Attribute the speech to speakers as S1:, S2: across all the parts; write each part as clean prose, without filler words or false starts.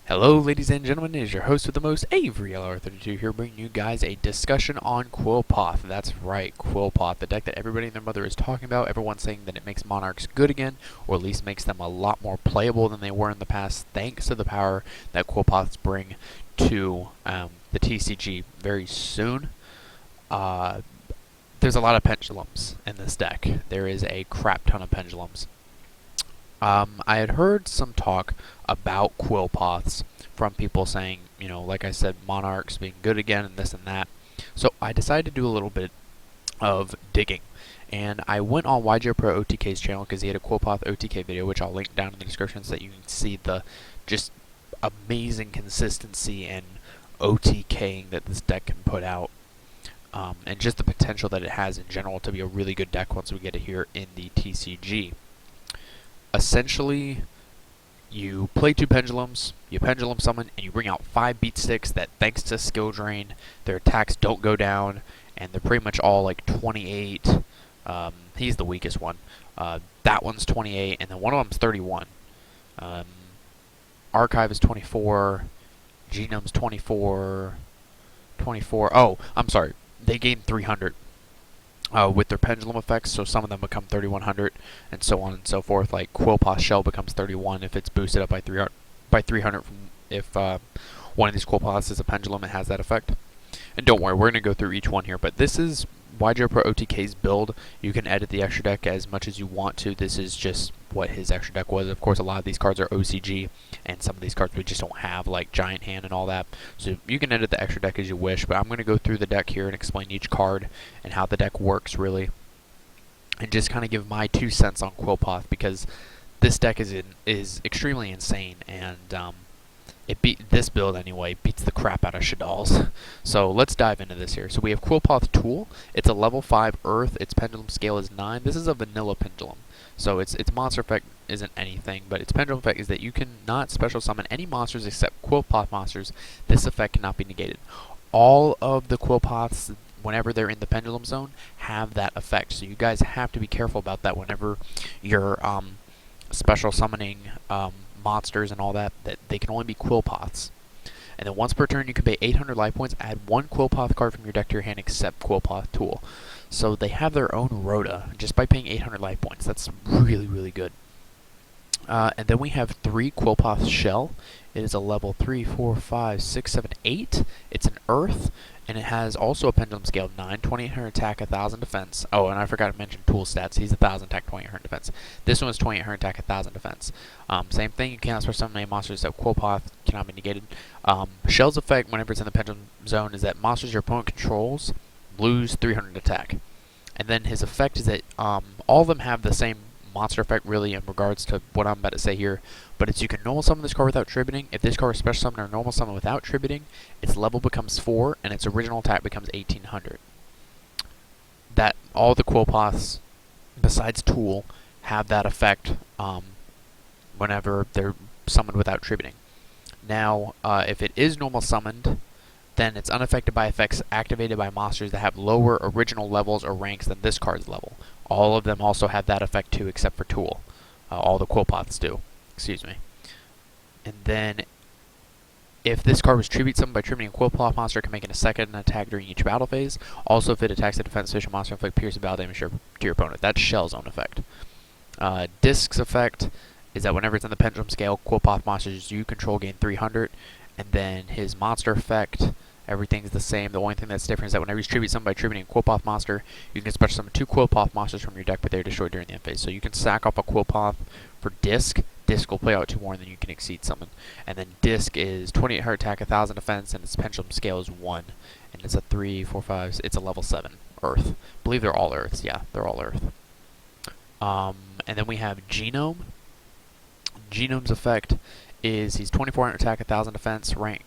S1: Hello, ladies and gentlemen, it is your host with the most, Avery LR32 here, bringing you guys a discussion on Quilpoth. That's right, Quilpoth, the deck that everybody and their mother is talking about. Everyone's saying that it makes Monarchs good again, or at least makes them a lot more playable than they were in the past, thanks to the power that Quilpoths bring to the TCG very soon. There's a lot of pendulums in this deck. There is a crap ton of pendulums. I had heard some talk about Quilpoths from people saying, like I said, Monarchs being good again and this and that. So I decided to do a little bit of digging. And I went on YJ Pro OTK's channel because he had a Quilpoth OTK video, which I'll link down in the description so that you can see the just amazing consistency and OTKing that this deck can put out. And just the potential that it has in general to be a really good deck once we get it here in the TCG. Essentially, you play two pendulums, you pendulum summon, and you bring out 5 beat sticks that, thanks to skill drain, their attacks don't go down, and they're pretty much all like 28. He's the weakest one. That one's 28, and then one of them's 31. Archive is 24, Genome's 24, 24. Oh, I'm sorry, they gain 300. With their pendulum effects, so some of them become 3100, and so on and so forth. Like Quilpoth Shell becomes 31 if it's boosted up by 300 from if one of these Quilpoths is a pendulum, it has that effect. And don't worry, we're going to go through each one here, but this is YJ Pro OTK's build. You can edit the extra deck as much as you want to. This is just what his extra deck was. Of course, a lot of these cards are OCG, and some of these cards we just don't have, like Giant Hand and all that. So you can edit the extra deck as you wish, but I'm going to go through the deck here and explain each card and how the deck works, really. And just kind of give my 2 cents on Quilpoth, because this deck is extremely insane, and this build anyway beats the crap out of Shadal's. So let's dive into this here. So we have Quilpoth Tool. It's a level 5 Earth. Its pendulum scale is 9. This is a vanilla pendulum. So its monster effect isn't anything, but its pendulum effect is that you can not special summon any monsters except Quilpoth monsters. This effect cannot be negated. All of the Quilpoths, whenever they're in the pendulum zone, have that effect. So you guys have to be careful about that whenever you're special summoning monsters and all that they can only be Quilpoths. And then once per turn you can pay 800 life points, add 1 Quilpoth card from your deck to your hand except Quilpoth Tool. So they have their own Rhoda just by paying 800 life points. That's really, really good. And then we have 3 Quilpoth Shell. It is a level 3, 4, 5, 6, 7, 8. It's an Earth, and it has also a pendulum scale of 9, 2800 attack, 1000 defense. Oh, and I forgot to mention Tool stats. He's 1000 attack, 2800 defense. This one is 2800 attack, 1000 defense. Same thing, you cannot special summon any monsters that Quilpoth cannot be negated. Shell's effect whenever it's in the pendulum zone is that monsters your opponent controls lose 300 attack. And then his effect is that all of them have the same monster effect, really, in regards to what I'm about to say here, but it's you can normal summon this card without tributing. If this card is special summon or normal summon without tributing, its level becomes 4 and its original attack becomes 1800. That all the Quilpoths besides Tool have that effect whenever they're summoned without tributing. Now if it is normal summoned, then it's unaffected by effects activated by monsters that have lower original levels or ranks than this card's level. All of them also have that effect too, except for Tool. All the Quilpoths do. Excuse me. And then, if this card was tribute summoned by tributing a Quilpoth monster, it can make a second attack during each battle phase. Also, if it attacks a defense special monster, inflict piercing battle damage to your opponent. That's Shell's own effect. Disc's effect is that whenever it's in the pendulum scale, Quilpoth monsters you control gain 300. And then his monster effect, everything's the same. The only thing that's different is that whenever you tribute something by tributing a Quilpoth monster, you can special summon 2 Quilpoth monsters from your deck, but they're destroyed during the end phase. So you can sack off a Quilpoth for Disc. Disc will play out 2 more, and then you can exceed summon. And then Disc is 2800 attack, 1000 defense, and its pendulum scale is 1. And it's a 3, 4, 5, it's a level 7 Earth. I believe they're all Earths. Yeah, they're all Earth. And then we have Genome. Genome's effect is he's 2400 attack, 1000 defense, rank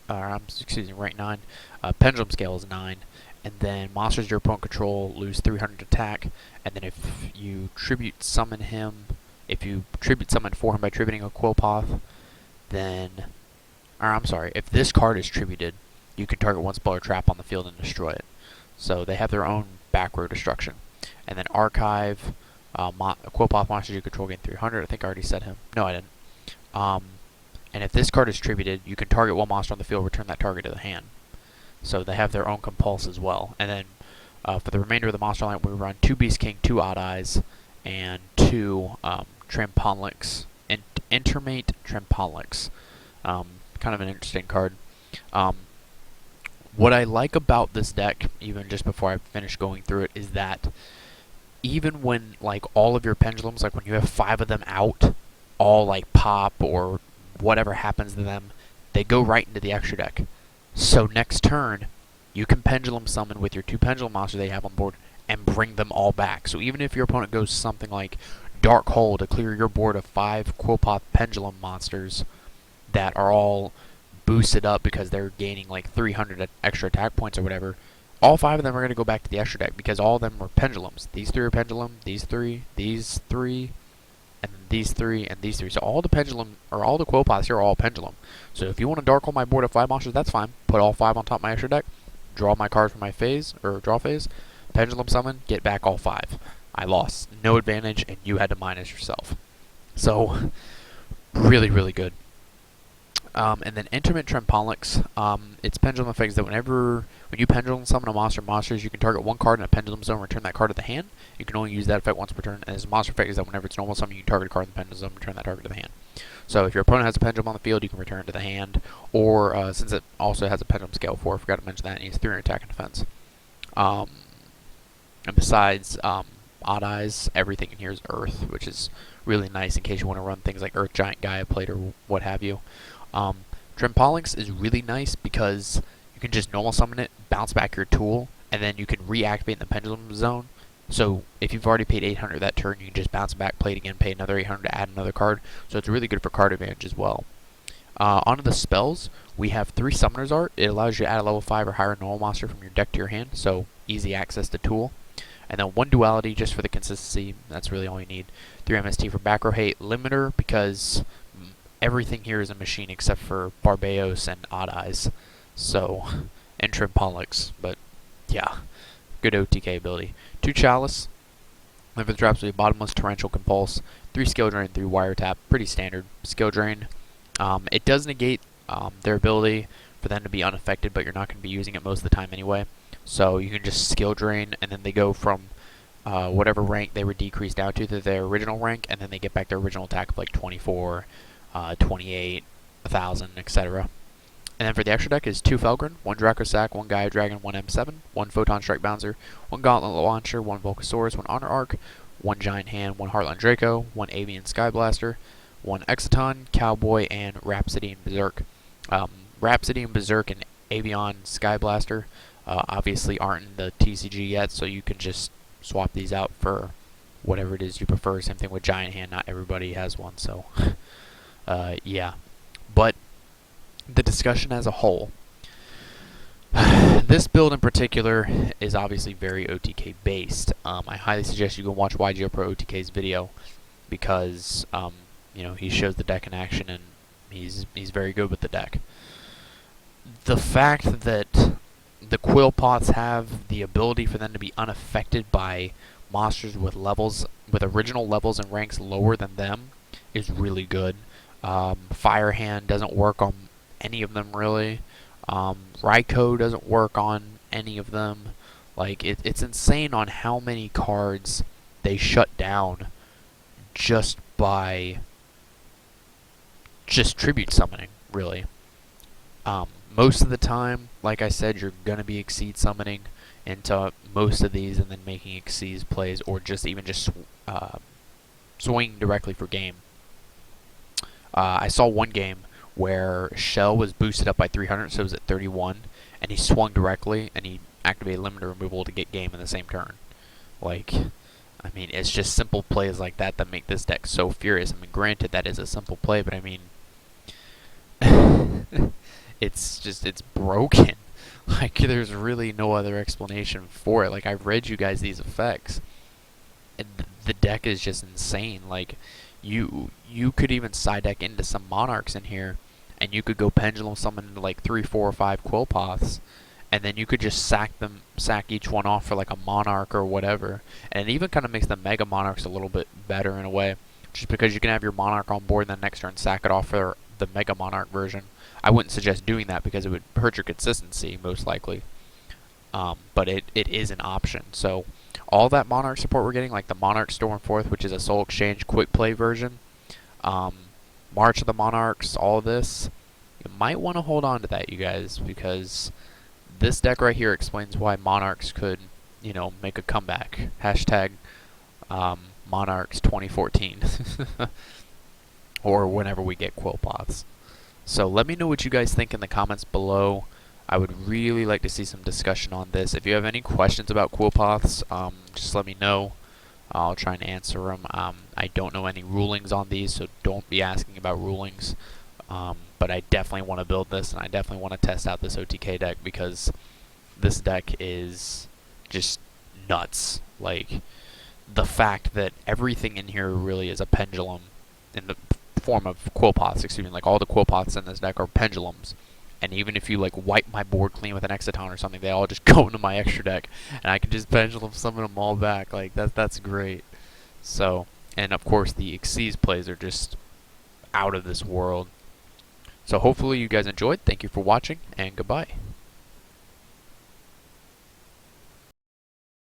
S1: 9. Pendulum scale is 9. And then monsters your opponent control lose 300 attack. And then if you tribute summon him, if you tribute summon for him by tributing a Quilpoth, then, if this card is tributed, you can target one spell or trap on the field and destroy it. So they have their own back row destruction. And then Archive, Quilpoth monsters you control gain 300. I think I already said him. No, I didn't. And if this card is tributed, you can target one monster on the field, return that target to the hand. So they have their own compulse as well. And then for the remainder of the monster line, we run 2 Beast King, 2 Odd Eyes, and 2 Trampolix. Intermate Trampolix. Kind of an interesting card. What I like about this deck, even just before I finish going through it, is that even when like all of your pendulums, like when you have 5 of them out, all like pop or whatever happens to them, they go right into the extra deck. So next turn, you can pendulum summon with your 2 pendulum monsters they have on board and bring them all back. So even if your opponent goes something like Dark Hole to clear your board of 5 Quilpoth pendulum monsters that are all boosted up because they're gaining like 300 extra attack points or whatever, all 5 of them are going to go back to the extra deck because all of them were pendulums. These 3 are pendulum, these 3, these 3, and these 3, and these 3. So all the pendulum, or all the Quilpoths here are all pendulum. So if you want to Dark Hole my board of 5 monsters, that's fine. Put all 5 on top of my extra deck, draw my card from my phase, or draw phase, pendulum summon, get back all 5. I lost no advantage, and you had to minus yourself. So, really, really good. And then Intermittent Trampolix, it's pendulum effects that when you pendulum summon a monsters, you can target one card in a pendulum zone, return that card to the hand. You can only use that effect once per turn. And as a monster effect is that whenever it's normal summon, you can target a card in the pendulum zone, return that target to the hand. So if your opponent has a pendulum on the field, you can return it to the hand. Or since it also has a pendulum scale 4, I forgot to mention that, and it's 300 attack and defense. And besides Odd Eyes, everything in here is Earth, which is really nice in case you want to run things like Earth Giant, Gaia Plate, or what have you. Trampolix is really nice because you can just normal summon it, bounce back your tool, and then you can reactivate in the pendulum zone. So if you've already paid 800 that turn, you can just bounce back, play it again, pay another 800 to add another card. So it's really good for card advantage as well. Onto the spells, we have 3 Summoner's Art. It allows you to add a level 5 or higher normal monster from your deck to your hand, so easy access to tool. And then 1 Duality just for the consistency. That's really all you need. 3 MST for back row hate. Limiter because everything here is a machine except for Barbaos and Odd Eyes. So, and Trampolix. But, yeah. Good OTK ability. 2 Chalice. And for the traps, we have Bottomless, Torrential, Compulse. 3 Skill Drain, 3 Wiretap. Pretty standard. Skill Drain. It does negate their ability for them to be unaffected, but you're not going to be using it most of the time anyway. So you can just skill drain, and then they go from whatever rank they were decreased down to their original rank, and then they get back their original attack of like 24, 28, 1000, etc. And then for the extra deck is 2 Felgrin, 1 Dracosac, 1 Gaia Dragon, 1 M7, 1 Photon Strike Bouncer, 1 Gauntlet Launcher, 1 Volcasaurus, 1 Honor Arc, 1 Giant Hand, 1 Heartland Draco, 1 Avian Sky Blaster, 1 Exciton, Cowboy, and Rhapsody and Berserk. Rhapsody and Berserk and Avian Sky Blaster obviously aren't in the TCG yet, so you can just swap these out for whatever it is you prefer. Same thing with Giant Hand, not everybody has one, so yeah. But the discussion as a whole, this build in particular is obviously very OTK based. I highly suggest you go watch YGO Pro OTK's video because you know, he shows the deck in action and he's very good with the deck. The fact that the Quilpoths have the ability for them to be unaffected by monsters with original levels and ranks lower than them is really good. Fire Hand doesn't work on any of them really. Raikou doesn't work on any of them. Like it's insane on how many cards they shut down just by tribute summoning, really. Most of the time, like I said, you're going to be Exceed summoning into most of these and then making Exceed plays, or just swinging directly for game. I saw one game where Shell was boosted up by 300, so it was at 31, and he swung directly, and he activated limiter removal to get game in the same turn. Like, I mean, it's just simple plays like that that make this deck so furious. I mean, granted, that is a simple play, but I mean, it's broken. Like, there's really no other explanation for it. Like, I've read you guys these effects, and the deck is just insane. Like, you could even side deck into some Monarchs in here, and you could go Pendulum summon into like 3, 4, or 5 Quilpoths, and then you could just sack each one off for like a Monarch or whatever. And it even kind of makes the Mega Monarchs a little bit better in a way, just because you can have your Monarch on board, and then next turn sack it off for the Mega Monarch version. I wouldn't suggest doing that because it would hurt your consistency, most likely. But it is an option. So all that Monarch support we're getting, like the Monarch Stormforth, which is a Soul Exchange quick play version, March of the Monarchs, all of this, you might want to hold on to that, you guys, because this deck right here explains why Monarchs could, you know, make a comeback. Hashtag Monarchs 2014. Or whenever we get Quilpoths. So let me know what you guys think in the comments below. I would really like to see some discussion on this. If you have any questions about Quilpoths, just let me know. I'll try and answer them. I don't know any rulings on these, so don't be asking about rulings. But I definitely want to build this, and I definitely want to test out this OTK deck because this deck is just nuts. Like, the fact that everything in here really is a pendulum in the form of Quilpoths, excuse me, like all the Quilpoths in this deck are pendulums. And even if you like wipe my board clean with an Exciton or something, they all just go into my extra deck, and I can just pendulum summon them all back. Like that's great. So, and of course the Xyz plays are just out of this world. So hopefully you guys enjoyed. Thank you for watching, and goodbye.